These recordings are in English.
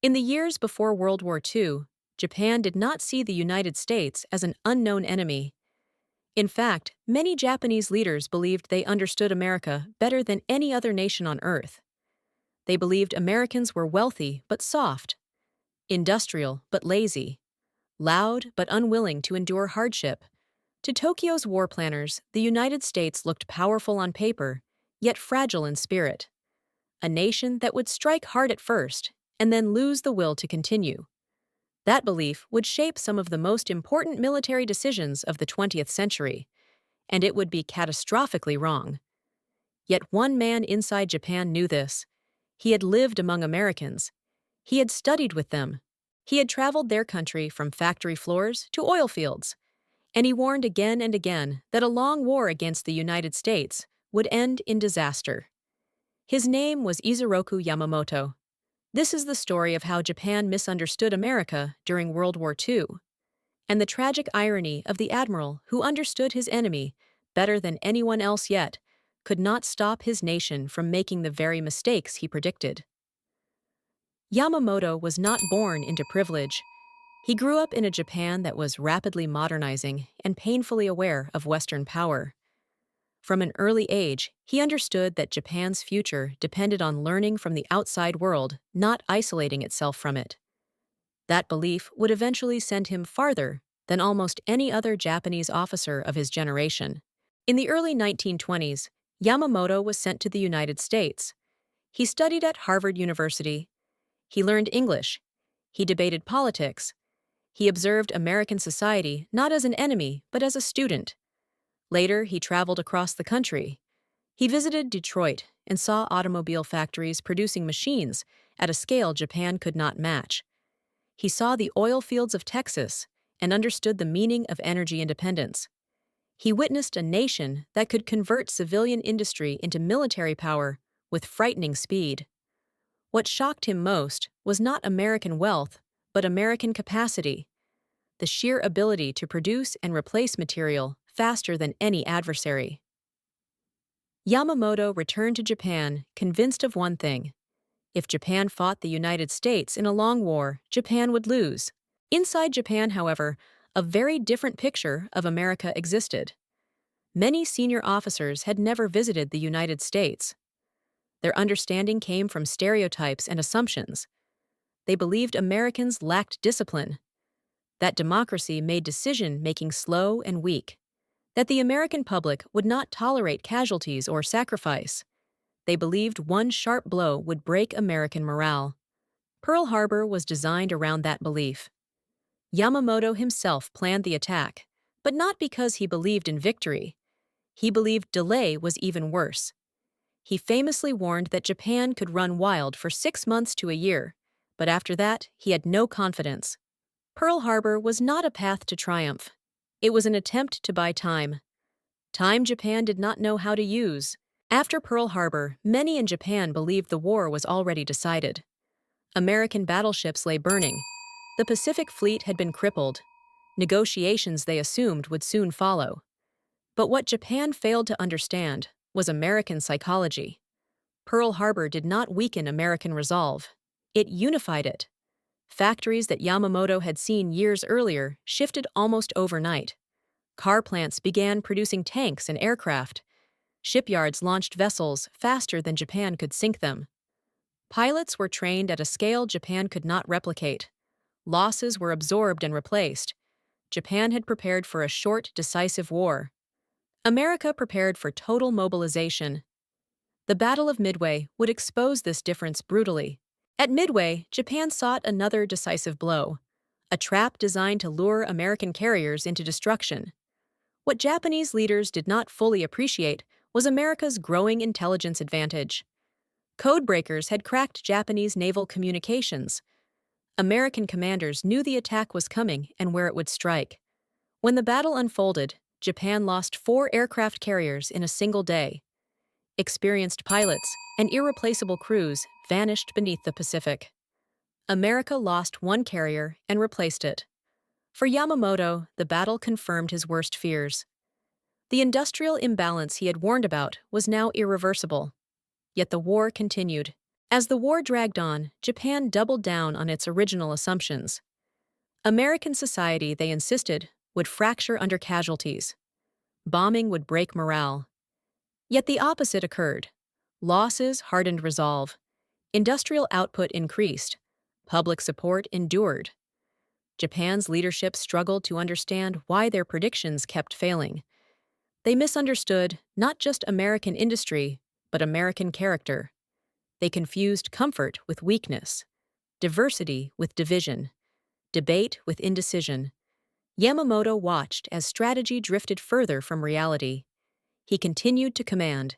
In the years before World War II, Japan did not see the United States as an unknown enemy. In fact, many Japanese leaders believed they understood America better than any other nation on Earth. They believed Americans were wealthy but soft, industrial but lazy, loud but unwilling to endure hardship. To Tokyo's war planners, the United States looked powerful on paper, yet fragile in spirit. A nation that would strike hard at first and then lose the will to continue. That belief would shape some of the most important military decisions of the 20th century, and it would be catastrophically wrong. Yet one man inside Japan knew this. He had lived among Americans. He had studied with them. He had traveled their country from factory floors to oil fields. And he warned again and again that a long war against the United States would end in disaster. His name was Isoroku Yamamoto. This is the story of how Japan misunderstood America during World War II, and the tragic irony of the Admiral who understood his enemy better than anyone else yet could not stop his nation from making the very mistakes he predicted. Yamamoto was not born into privilege. He grew up in a Japan that was rapidly modernizing and painfully aware of Western power. From an early age, he understood that Japan's future depended on learning from the outside world, not isolating itself from it. That belief would eventually send him farther than almost any other Japanese officer of his generation. In the early 1920s, Yamamoto was sent to the United States. He studied at Harvard University. He learned English. He debated politics. He observed American society not as an enemy, but as a student. Later, he traveled across the country. He visited Detroit and saw automobile factories producing machines at a scale Japan could not match. He saw the oil fields of Texas and understood the meaning of energy independence. He witnessed a nation that could convert civilian industry into military power with frightening speed. What shocked him most was not American wealth, but American capacity, the sheer ability to produce and replace material faster than any adversary. Yamamoto returned to Japan convinced of one thing. If Japan fought the United States in a long war, Japan would lose. Inside Japan, however, a very different picture of America existed. Many senior officers had never visited the United States. Their understanding came from stereotypes and assumptions. They believed Americans lacked discipline, that democracy made decision-making slow and weak, that the American public would not tolerate casualties or sacrifice. They believed one sharp blow would break American morale. Pearl Harbor was designed around that belief. Yamamoto himself planned the attack, but not because he believed in victory. He believed delay was even worse. He famously warned that Japan could run wild for 6 months to a year, but after that, he had no confidence. Pearl Harbor was not a path to triumph. It was an attempt to buy time. Time Japan did not know how to use. After Pearl Harbor, many in Japan believed the war was already decided. American battleships lay burning. The Pacific Fleet had been crippled. Negotiations, they assumed, would soon follow. But what Japan failed to understand was American psychology. Pearl Harbor did not weaken American resolve. It unified it. Factories that Yamamoto had seen years earlier shifted almost overnight. Car plants began producing tanks and aircraft. Shipyards launched vessels faster than Japan could sink them. Pilots were trained at a scale Japan could not replicate. Losses were absorbed and replaced. Japan had prepared for a short, decisive war. America prepared for total mobilization. The Battle of Midway would expose this difference brutally. At Midway, Japan sought another decisive blow, a trap designed to lure American carriers into destruction. What Japanese leaders did not fully appreciate was America's growing intelligence advantage. Codebreakers had cracked Japanese naval communications. American commanders knew the attack was coming and where it would strike. When the battle unfolded, Japan lost 4 aircraft carriers in a single day. Experienced pilots and irreplaceable crews vanished beneath the Pacific. America lost 1 carrier and replaced it. For Yamamoto, the battle confirmed his worst fears. The industrial imbalance he had warned about was now irreversible. Yet the war continued. As the war dragged on, Japan doubled down on its original assumptions. American society, they insisted, would fracture under casualties. Bombing would break morale. Yet the opposite occurred. Losses hardened resolve. Industrial output increased. Public support endured. Japan's leadership struggled to understand why their predictions kept failing. They misunderstood not just American industry, but American character. They confused comfort with weakness, diversity with division, debate with indecision. Yamamoto watched as strategy drifted further from reality. He continued to command.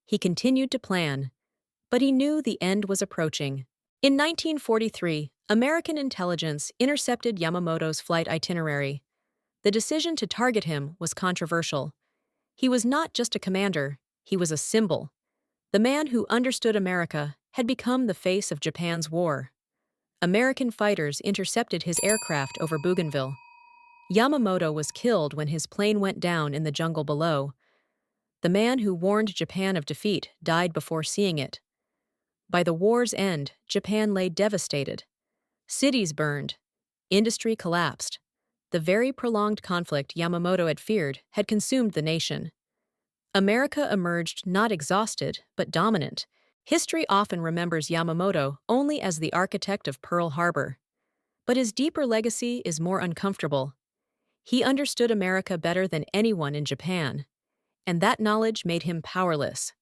He continued to plan. But he knew the end was approaching. In 1943, American intelligence intercepted Yamamoto's flight itinerary. The decision to target him was controversial. He was not just a commander, he was a symbol. The man who understood America had become the face of Japan's war. American fighters intercepted his aircraft over Bougainville. Yamamoto was killed when his plane went down in the jungle below. The man who warned Japan of defeat died before seeing it. By the war's end, Japan lay devastated. Cities burned. Industry collapsed. The very prolonged conflict Yamamoto had feared had consumed the nation. America emerged not exhausted, but dominant. History often remembers Yamamoto only as the architect of Pearl Harbor. But his deeper legacy is more uncomfortable. He understood America better than anyone in Japan, and that knowledge made him powerless.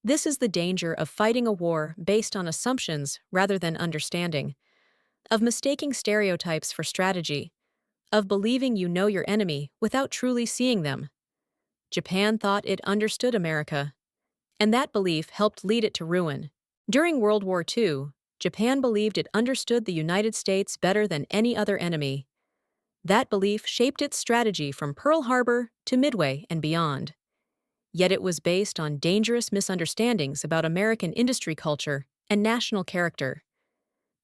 This is the danger of fighting a war based on assumptions rather than understanding, of mistaking stereotypes for strategy, of believing you know your enemy without truly seeing them. Japan thought it understood America, and that belief helped lead it to ruin. During World War II, Japan believed it understood the United States better than any other enemy. That belief shaped its strategy from Pearl Harbor to Midway and beyond. Yet it was based on dangerous misunderstandings about American industry culture and national character.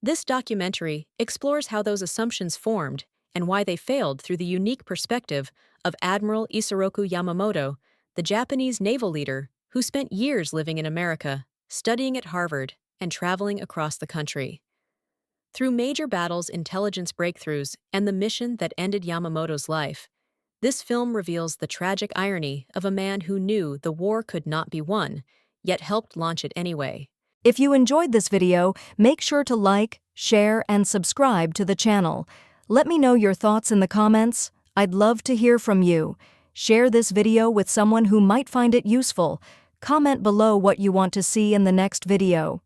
This documentary explores how those assumptions formed and why they failed through the unique perspective of Admiral Isoroku Yamamoto, the Japanese naval leader who spent years living in America, studying at Harvard, and traveling across the country. Through major battles, intelligence breakthroughs, and the mission that ended Yamamoto's life, this film reveals the tragic irony of a man who knew the war could not be won, yet helped launch it anyway. If you enjoyed this video, make sure to like, share, and subscribe to the channel. Let me know your thoughts in the comments. I'd love to hear from you. Share this video with someone who might find it useful. Comment below what you want to see in the next video.